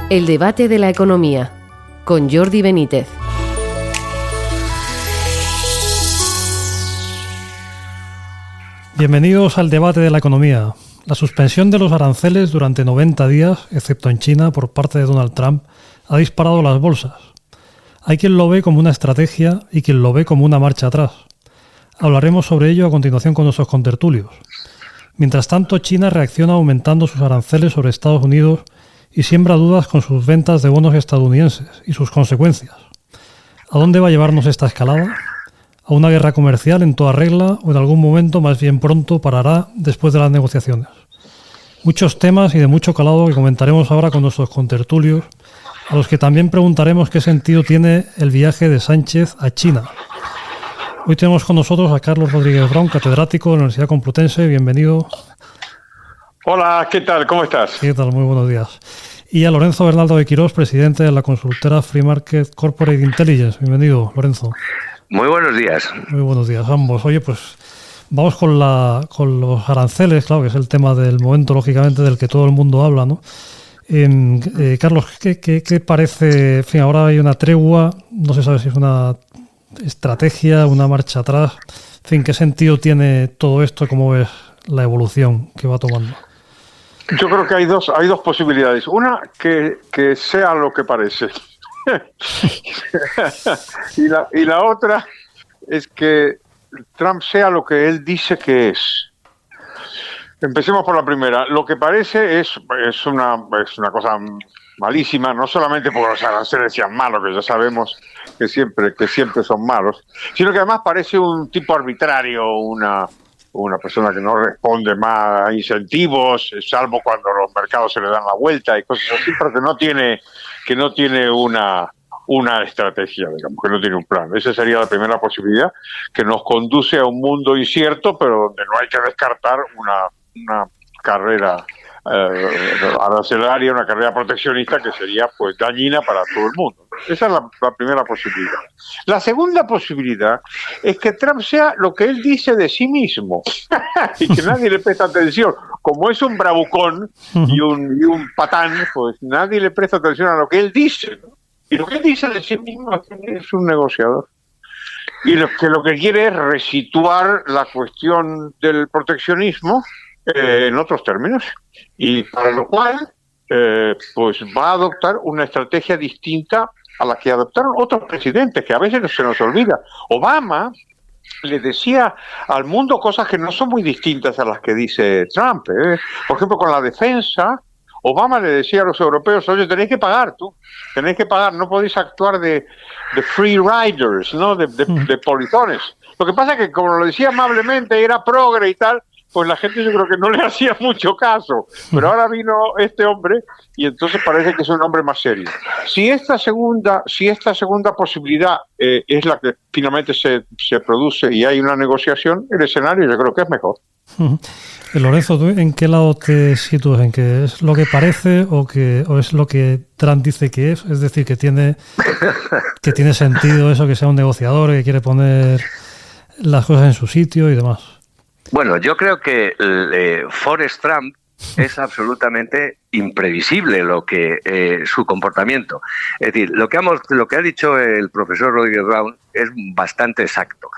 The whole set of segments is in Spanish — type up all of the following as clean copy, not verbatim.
El debate de la economía, con Jordi Benítez. Bienvenidos al debate de la economía. La suspensión de los aranceles durante 90 días, excepto en China, por parte de Donald Trump, ha disparado las bolsas. Hay quien lo ve como una estrategia y quien lo ve como una marcha atrás. Hablaremos sobre ello a continuación con nuestros contertulios. Mientras tanto, China reacciona aumentando sus aranceles sobre Estados Unidos y siembra dudas con sus ventas de bonos estadounidenses y sus consecuencias. ¿A dónde va a llevarnos esta escalada? ¿A una guerra comercial en toda regla o en algún momento, más bien pronto, parará después de las negociaciones? Muchos temas y de mucho calado que comentaremos ahora con nuestros contertulios, a los que también preguntaremos qué sentido tiene el viaje de Sánchez a China. Hoy tenemos con nosotros a Carlos Rodríguez Brown, catedrático de la Universidad Complutense. Bienvenido. Hola, ¿qué tal? ¿Cómo estás? ¿Qué tal? Muy buenos días. Y a Lorenzo Bernaldo de Quirós, presidente de la consultora Free Market Corporate Intelligence. Bienvenido, Lorenzo. Muy buenos días. Muy buenos días, ambos. Oye, pues vamos con los aranceles, claro, que es el tema del momento, lógicamente, del que todo el mundo habla, ¿no? Carlos, ¿qué parece? En fin, ahora hay una tregua, no se sabe si es una estrategia, una marcha atrás. En fin, ¿qué sentido tiene todo esto? ¿Cómo ves la evolución que va tomando? Yo creo que hay dos posibilidades. Una, que sea lo que parece. y la otra es que Trump sea lo que él dice que es. Empecemos por la primera. Lo que parece es una cosa malísima, no solamente porque los aranceles sean malos, que ya sabemos que siempre son malos, sino que además parece un tipo arbitrario, una persona que no responde más a incentivos, salvo cuando los mercados se le dan la vuelta y cosas así, pero que no tiene una estrategia, digamos, que no tiene un plan. Esa sería la primera posibilidad, que nos conduce a un mundo incierto, pero donde no hay que descartar una carrera arancelaria, una carrera proteccionista que sería pues dañina para todo el mundo. Esa es la primera posibilidad. La segunda posibilidad es que Trump sea lo que él dice de sí mismo y que nadie le presta atención. Como es un bravucón y un patán, pues nadie le presta atención a lo que él dice, ¿no? Y lo que él dice de sí mismo es un negociador. Y lo que quiere es resituar la cuestión del proteccionismo en otros términos, y para lo cual pues va a adoptar una estrategia distinta a la que adoptaron otros presidentes, que a veces se nos olvida. Obama le decía al mundo cosas que no son muy distintas a las que dice Trump. Por ejemplo, con la defensa, Obama le decía a los europeos: oye, tenéis que pagar, no podéis actuar de free riders, ¿no? de polizones. Lo que pasa es que, como lo decía amablemente, era progre y tal, pues la gente yo creo que no le hacía mucho caso. Pero ahora vino este hombre y entonces parece que es un hombre más serio. Si esta segunda posibilidad es la que finalmente se produce y hay una negociación, el escenario yo creo que es mejor. Lorenzo, ¿tú en qué lado te sitúas? ¿En que es lo que parece o es lo que Trump dice que es? Es decir, que tiene sentido eso, que sea un negociador, que quiere poner las cosas en su sitio y demás. Bueno, yo creo que Forrest Trump es absolutamente imprevisible su comportamiento. Es decir, lo que ha dicho el profesor Rodríguez Brown es bastante exacto.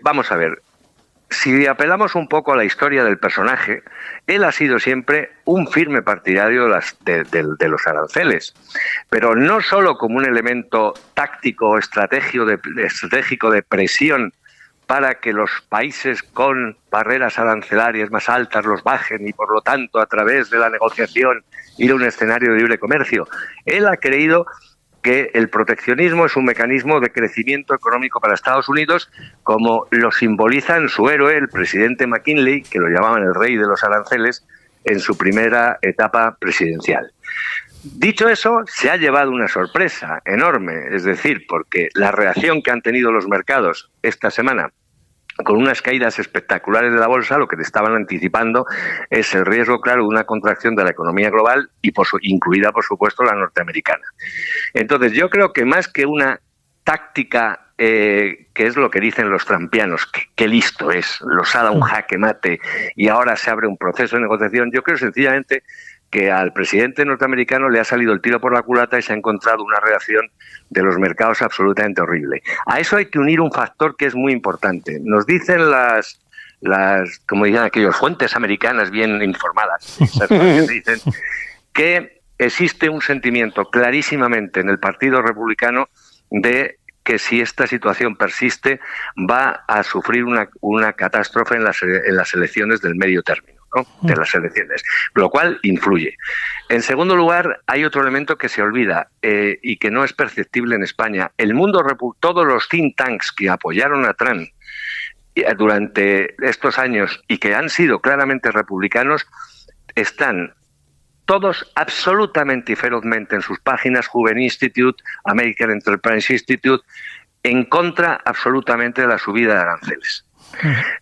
Vamos a ver, si apelamos un poco a la historia del personaje, él ha sido siempre un firme partidario de los aranceles, pero no solo como un elemento táctico, estratégico de presión para que los países con barreras arancelarias más altas los bajen y, por lo tanto, a través de la negociación ir a un escenario de libre comercio. Él ha creído que el proteccionismo es un mecanismo de crecimiento económico para Estados Unidos, como lo simboliza en su héroe, el presidente McKinley, que lo llamaban el rey de los aranceles, en su primera etapa presidencial. Dicho eso, se ha llevado una sorpresa enorme, es decir, porque la reacción que han tenido los mercados esta semana, con unas caídas espectaculares de la bolsa, lo que te estaban anticipando es el riesgo claro de una contracción de la economía global y incluida, por supuesto, la norteamericana. Entonces, yo creo que más que una táctica, que es lo que dicen los trumpianos, que listo es, los ha dado un jaque mate y ahora se abre un proceso de negociación, yo creo sencillamente que al presidente norteamericano le ha salido el tiro por la culata y se ha encontrado una reacción de los mercados absolutamente horrible. A eso hay que unir un factor que es muy importante. Nos dicen las como dicen aquellos, fuentes americanas bien informadas, dicen que existe un sentimiento clarísimamente en el Partido Republicano de que si esta situación persiste va a sufrir una catástrofe en las elecciones del medio término, ¿no? De las elecciones, lo cual influye. En segundo lugar, hay otro elemento que se olvida y que no es perceptible en España. Todos los think tanks que apoyaron a Trump durante estos años y que han sido claramente republicanos están todos absolutamente y ferozmente en sus páginas, Hoover Institute, American Enterprise Institute, en contra absolutamente de la subida de aranceles.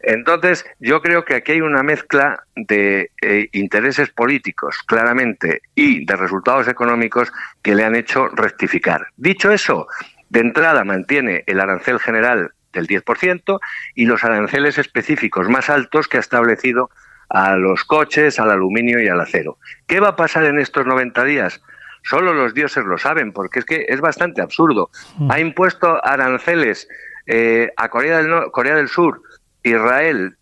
Entonces, yo creo que aquí hay una mezcla de intereses políticos, claramente, y de resultados económicos que le han hecho rectificar. Dicho eso, de entrada mantiene el arancel general del 10% y los aranceles específicos más altos que ha establecido a los coches, al aluminio y al acero. ¿Qué va a pasar en estos 90 días? Solo los dioses lo saben, porque es que es bastante absurdo. Ha impuesto aranceles a Corea del Sur, Israel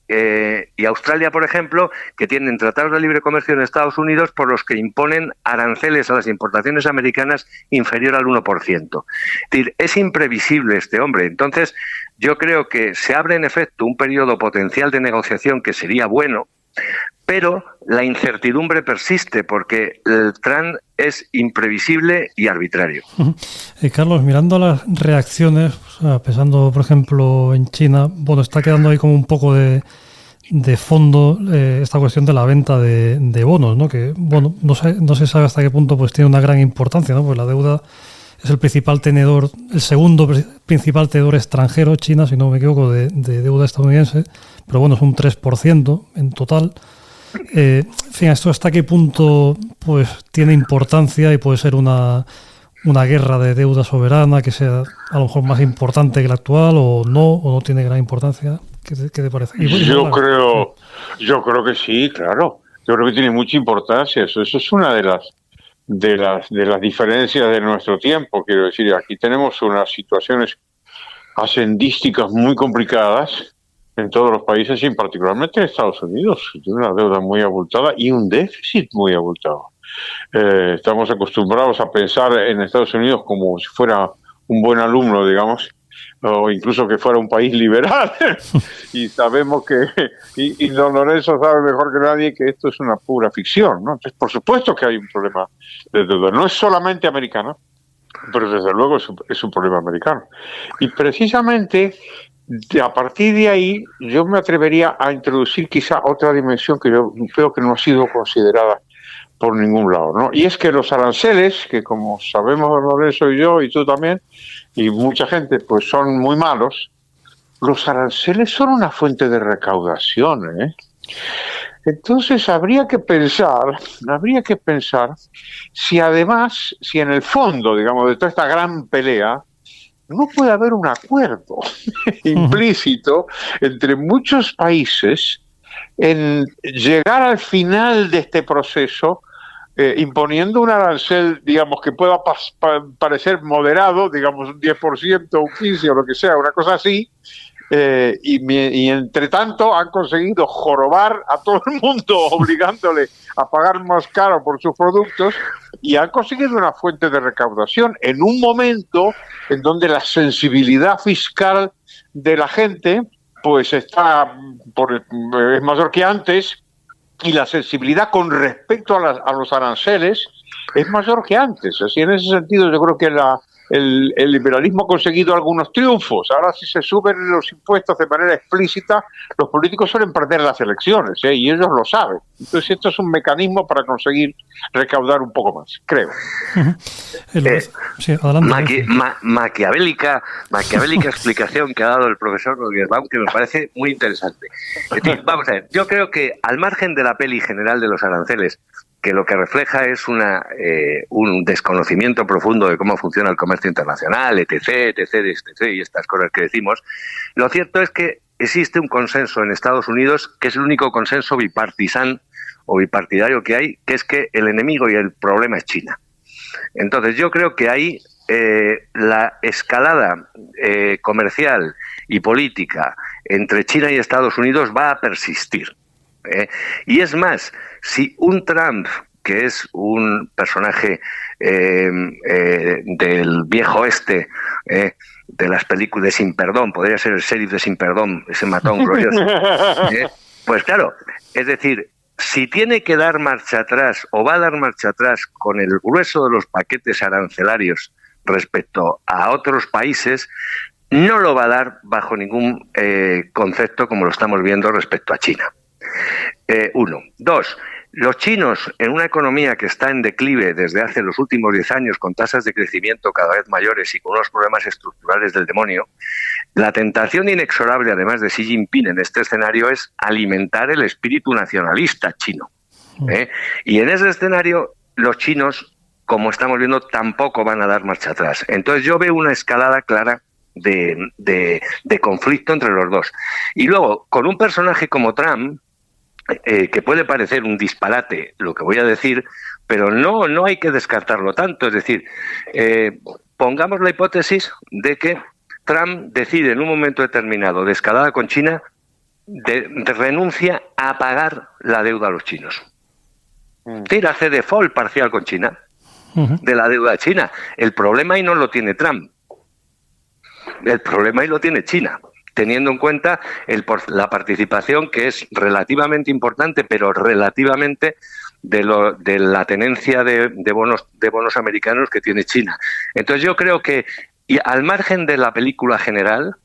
y Australia, por ejemplo, que tienen tratados de libre comercio en Estados Unidos por los que imponen aranceles a las importaciones americanas inferior al 1%. Es imprevisible este hombre. Entonces, yo creo que se abre en efecto un periodo potencial de negociación que sería bueno, pero la incertidumbre persiste porque el Trump es imprevisible y arbitrario. Carlos, mirando las reacciones, o sea, pensando, por ejemplo, en China, bueno, está quedando ahí como un poco de fondo esta cuestión de la venta de bonos, ¿no? Que, bueno, no se sabe hasta qué punto pues tiene una gran importancia, ¿no? Pues la deuda es el principal tenedor, el segundo principal tenedor extranjero, China, si no me equivoco, de deuda estadounidense, pero bueno, es un 3% en total. En fin, ¿esto hasta qué punto pues tiene importancia y puede ser una guerra de deuda soberana que sea a lo mejor más importante que la actual o no tiene gran importancia? ¿Qué te parece? Yo creo que sí, claro. Yo creo que tiene mucha importancia. Eso es una de las diferencias de nuestro tiempo. Quiero decir, aquí tenemos unas situaciones ascendísticas muy complicadas en todos los países y particularmente en Estados Unidos. Tiene una deuda muy abultada y un déficit muy abultado. Estamos acostumbrados a pensar en Estados Unidos como si fuera un buen alumno, digamos, o incluso que fuera un país liberal. Y sabemos que, y don Lorenzo sabe mejor que nadie que esto es una pura ficción, ¿no? Entonces, por supuesto que hay un problema de deuda. No es solamente americano, pero desde luego es un problema americano. Y precisamente a partir de ahí yo me atrevería a introducir quizá otra dimensión que yo creo que no ha sido considerada por ningún lado, ¿no? Y es que los aranceles, que como sabemos Lorenzo y yo y tú también, y mucha gente, pues son muy malos, los aranceles son una fuente de recaudación, ¿eh? Entonces habría que pensar si además, si en el fondo, digamos, de toda esta gran pelea, no puede haber un acuerdo implícito entre muchos países en llegar al final de este proceso imponiendo un arancel, digamos, que pueda parecer moderado, digamos un 10%, un 15% o lo que sea, una cosa así, y entre tanto han conseguido jorobar a todo el mundo obligándole a pagar más caro por sus productos y han conseguido una fuente de recaudación en un momento en donde la sensibilidad fiscal de la gente pues es mayor que antes y la sensibilidad con respecto a los aranceles es mayor que antes. Así, en ese sentido yo creo que el liberalismo ha conseguido algunos triunfos. Ahora, si se suben los impuestos de manera explícita, los políticos suelen perder las elecciones, y ellos lo saben. Entonces, esto es un mecanismo para conseguir recaudar un poco más, creo. Sí, adelante. Maquiavélica explicación que ha dado el profesor Rodríguez Baum, que me parece muy interesante. Es decir, vamos a ver, yo creo que al margen de la peli general de los aranceles, que lo que refleja es un desconocimiento profundo de cómo funciona el comercio internacional, etc., y estas cosas que decimos, lo cierto es que existe un consenso en Estados Unidos que es el único consenso bipartisán o bipartidario que hay, que es que el enemigo y el problema es China. Entonces yo creo que ahí la escalada comercial y política entre China y Estados Unidos va a persistir. Y es más, si un Trump, que es un personaje del viejo oeste, de las películas de Sin Perdón, podría ser el sheriff de Sin Perdón, ese matón glorioso, pues claro, es decir, si tiene que dar marcha atrás o va a dar marcha atrás con el grueso de los paquetes arancelarios respecto a otros países, no lo va a dar bajo ningún concepto como lo estamos viendo respecto a China. Uno. Dos, los chinos, en una economía que está en declive desde hace los últimos 10 años, con tasas de crecimiento cada vez mayores y con unos problemas estructurales del demonio, la tentación inexorable, además de Xi Jinping en este escenario, es alimentar el espíritu nacionalista chino. Y en ese escenario, los chinos, como estamos viendo, tampoco van a dar marcha atrás. Entonces yo veo una escalada clara de conflicto entre los dos. Y luego, con un personaje como Trump, que puede parecer un disparate lo que voy a decir, pero no hay que descartarlo tanto. Es decir, pongamos la hipótesis de que Trump decide en un momento determinado de escalada con China, de renuncia a pagar la deuda a los chinos. Es decir, hace default parcial con China de la deuda china. El problema ahí no lo tiene Trump. El problema ahí lo tiene China, teniendo en cuenta la participación, que es relativamente importante, pero relativamente de la tenencia de bonos americanos que tiene China. Entonces yo creo que, y al margen de la película general,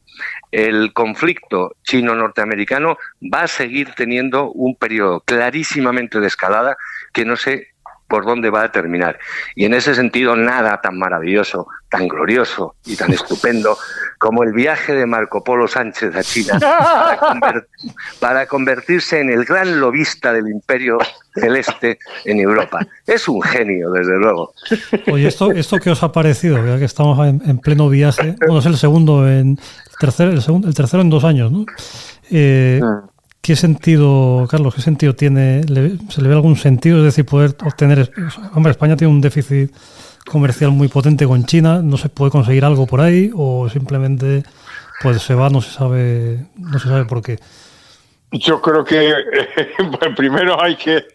el conflicto chino-norteamericano va a seguir teniendo un periodo clarísimamente de escalada que no sé por dónde va a terminar. Y en ese sentido, nada tan maravilloso, tan glorioso y tan estupendo como el viaje de Marco Polo Sánchez a China para convertirse en el gran lobista del Imperio Celeste en Europa. Es un genio, desde luego. Oye, ¿esto qué os ha parecido? Ya que estamos en pleno viaje. Bueno, es el segundo, el tercero en 2 años, ¿no? ¿Qué sentido, Carlos, qué sentido tiene? ¿Se le ve algún sentido? Es decir, poder obtener... Hombre, España tiene un déficit comercial muy potente con China. ¿No se puede conseguir algo por ahí? ¿O simplemente pues se va, no se sabe por qué? Yo creo que primero hay que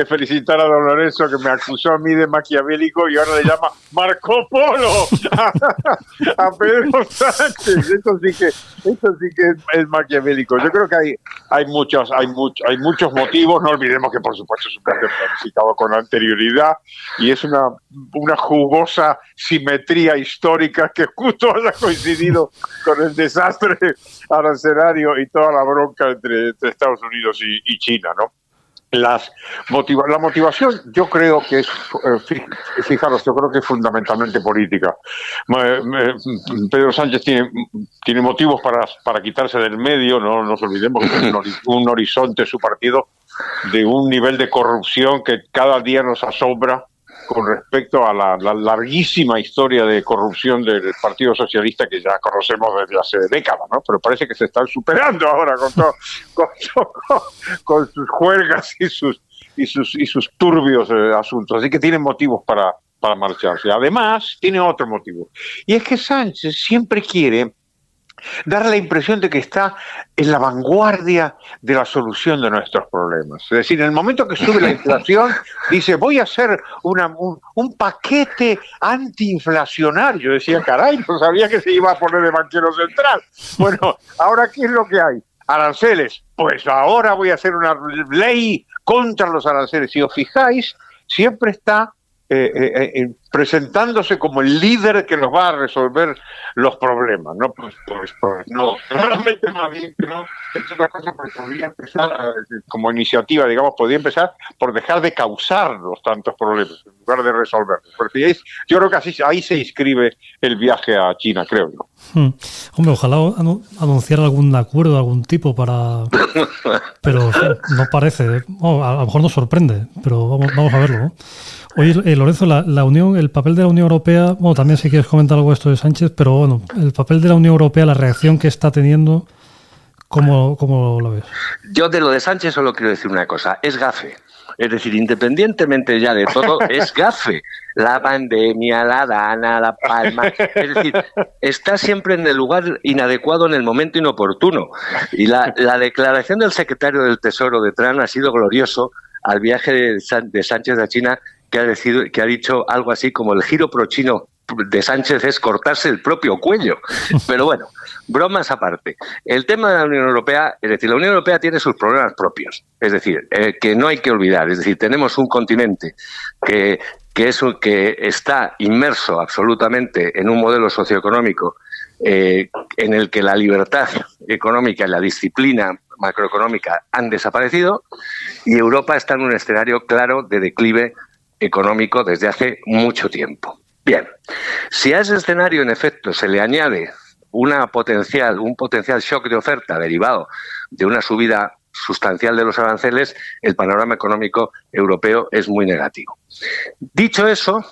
felicitar a don Lorenzo, que me acusó a mí de maquiavélico y ahora le llama Marco Polo a Pedro Sánchez. Esto sí que es maquiavélico. Yo creo que hay muchos motivos. No olvidemos que por supuesto es un plan planificado con anterioridad y es una jugosa simetría histórica que justo haya coincidido con el desastre arancelario y toda la bronca entre Estados Unidos y China, ¿no? La motivación, yo creo que es, fijaros, yo creo que es fundamentalmente política. Pedro Sánchez tiene motivos para quitarse del medio, no nos olvidemos que tiene un horizonte su partido de un nivel de corrupción que cada día nos asombra con respecto a la larguísima historia de corrupción del Partido Socialista que ya conocemos desde hace décadas, ¿no? Pero parece que se están superando ahora con sus juergas y sus turbios asuntos. Así que tienen motivos para marcharse. Además, tiene otro motivo. Y es que Sánchez siempre quiere dar la impresión de que está en la vanguardia de la solución de nuestros problemas. Es decir, en el momento que sube la inflación, dice, voy a hacer un paquete antiinflacionario. Yo decía, caray, no sabía que se iba a poner de banquero central. Bueno, ¿ahora qué es lo que hay? Aranceles. Pues ahora voy a hacer una ley contra los aranceles. Si os fijáis, siempre está presentándose como el líder que nos va a resolver los problemas, ¿no? Pues no, realmente más bien que no, es una cosa que podría empezar como iniciativa, digamos, podría empezar por dejar de causarnos tantos problemas en lugar de resolverlos. Porque yo creo que ahí se inscribe el viaje a China, creo yo. Hombre, ojalá anunciar algún acuerdo, algún tipo pero no parece. A lo mejor nos sorprende, pero vamos a verlo, ¿no? Oye, Lorenzo, el papel de la Unión Europea, bueno, también si quieres comentar algo de esto de Sánchez, pero bueno, el papel de la Unión Europea, la reacción que está teniendo, ¿Cómo lo ves? Yo de lo de Sánchez solo quiero decir una cosa, es gafe. Es decir, independientemente ya de todo, es gafe. La pandemia, la Dana, la Palma. Es decir, está siempre en el lugar inadecuado en el momento inoportuno. Y la declaración del secretario del Tesoro de Trump ha sido glorioso al viaje de Sánchez a China, que ha dicho algo así como el giro pro-chino de Sánchez es cortarse el propio cuello. Pero bueno, bromas aparte. El tema de la Unión Europea, es decir, la Unión Europea tiene sus problemas propios. Es decir, que no hay que olvidar. Es decir, tenemos un continente que está inmerso absolutamente en un modelo socioeconómico en el que la libertad económica y la disciplina macroeconómica han desaparecido, y Europa está en un escenario claro de declive económico desde hace mucho tiempo. Bien, si a ese escenario en efecto se le añade un potencial shock de oferta derivado de una subida sustancial de los aranceles, el panorama económico europeo es muy negativo. Dicho eso,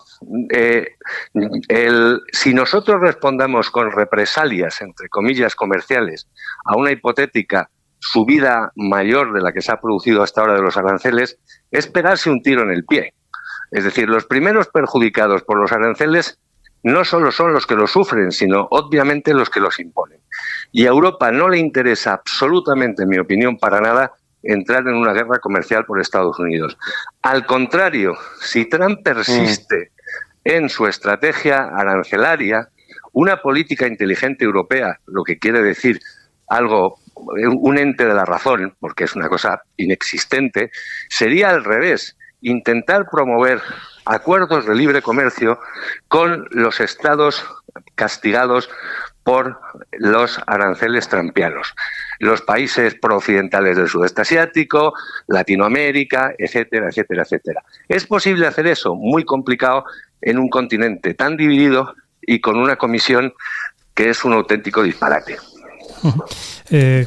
si nosotros respondamos con represalias, entre comillas, comerciales, a una hipotética subida mayor de la que se ha producido hasta ahora de los aranceles, es pegarse un tiro en el pie. Es decir, los primeros perjudicados por los aranceles no solo son los que los sufren, sino obviamente los que los imponen. Y a Europa no le interesa absolutamente, en mi opinión, para nada, entrar en una guerra comercial por Estados Unidos. Al contrario, si Trump persiste en su estrategia arancelaria, una política inteligente europea, lo que quiere decir un ente de la razón, porque es una cosa inexistente, sería al revés, intentar promover acuerdos de libre comercio con los estados castigados por los aranceles trumpianos, los países prooccidentales del sudeste asiático, Latinoamérica, etcétera, etcétera, etcétera. ¿Es posible hacer eso? Muy complicado en un continente tan dividido y con una comisión que es un auténtico disparate.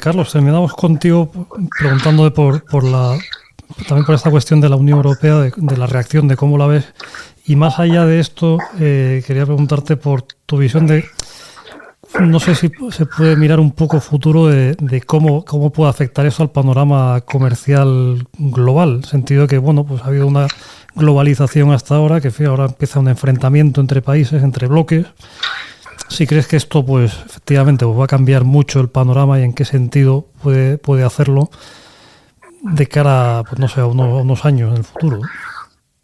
Carlos, terminamos contigo preguntándote también por esta cuestión de la Unión Europea, de la reacción, de cómo la ves. Y más allá de esto, quería preguntarte por tu visión no sé si se puede mirar un poco futuro de cómo puede afectar eso al panorama comercial global. En el sentido de que, pues ha habido una globalización hasta ahora, que ahora empieza un enfrentamiento entre países, entre bloques. Si crees que esto, efectivamente, va a cambiar mucho el panorama y en qué sentido puede hacerlo de cara, a unos años en el futuro.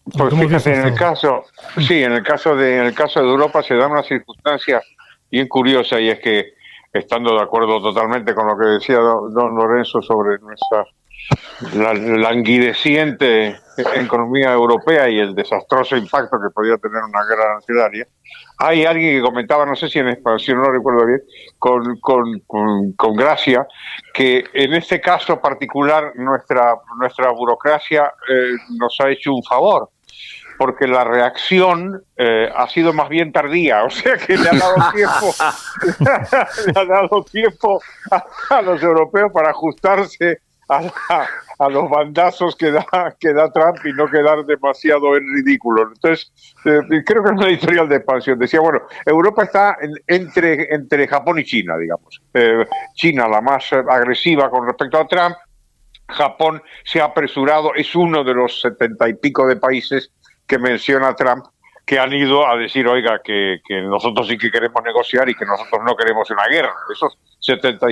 Pues fíjate, en el caso de Europa se da una circunstancia bien curiosa, y es que, estando de acuerdo totalmente con lo que decía don Lorenzo sobre la languideciente economía europea y el desastroso impacto que podía tener una guerra arancelaria, hay alguien que comentaba, no sé si en español, no recuerdo bien, con gracia, que en este caso particular nuestra burocracia nos ha hecho un favor, porque la reacción ha sido más bien tardía, o sea que le ha dado tiempo a los europeos para ajustarse a los bandazos que da Trump y no quedar demasiado en ridículo. Entonces, creo que es una editorial de expansión. Decía, Europa está entre Japón y China, digamos. China, la más agresiva con respecto a Trump. Japón se ha apresurado, es uno de los 70 y pico de países que menciona Trump, que han ido a decir, oiga, que nosotros sí que queremos negociar y que nosotros no queremos una guerra.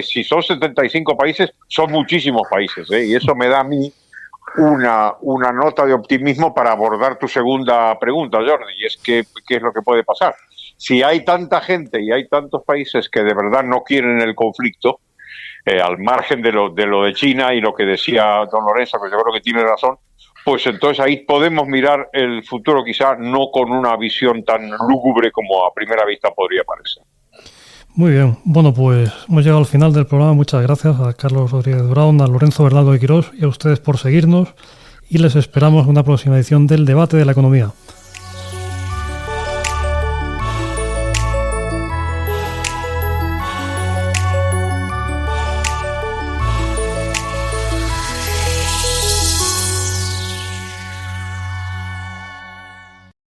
Si son 75 países, son muchísimos países, y eso me da a mí una nota de optimismo para abordar tu segunda pregunta, Jordi, y es ¿qué es lo que puede pasar? Si hay tanta gente y hay tantos países que de verdad no quieren el conflicto, al margen de lo de China y lo que decía don Lorenzo, que yo creo que tiene razón, pues entonces ahí podemos mirar el futuro quizá no con una visión tan lúgubre como a primera vista podría parecer. Muy bien, pues hemos llegado al final del programa. Muchas gracias a Carlos Rodríguez Brown, a Lorenzo Bernardo de Quirós y a ustedes por seguirnos, y les esperamos en una próxima edición del Debate de la Economía.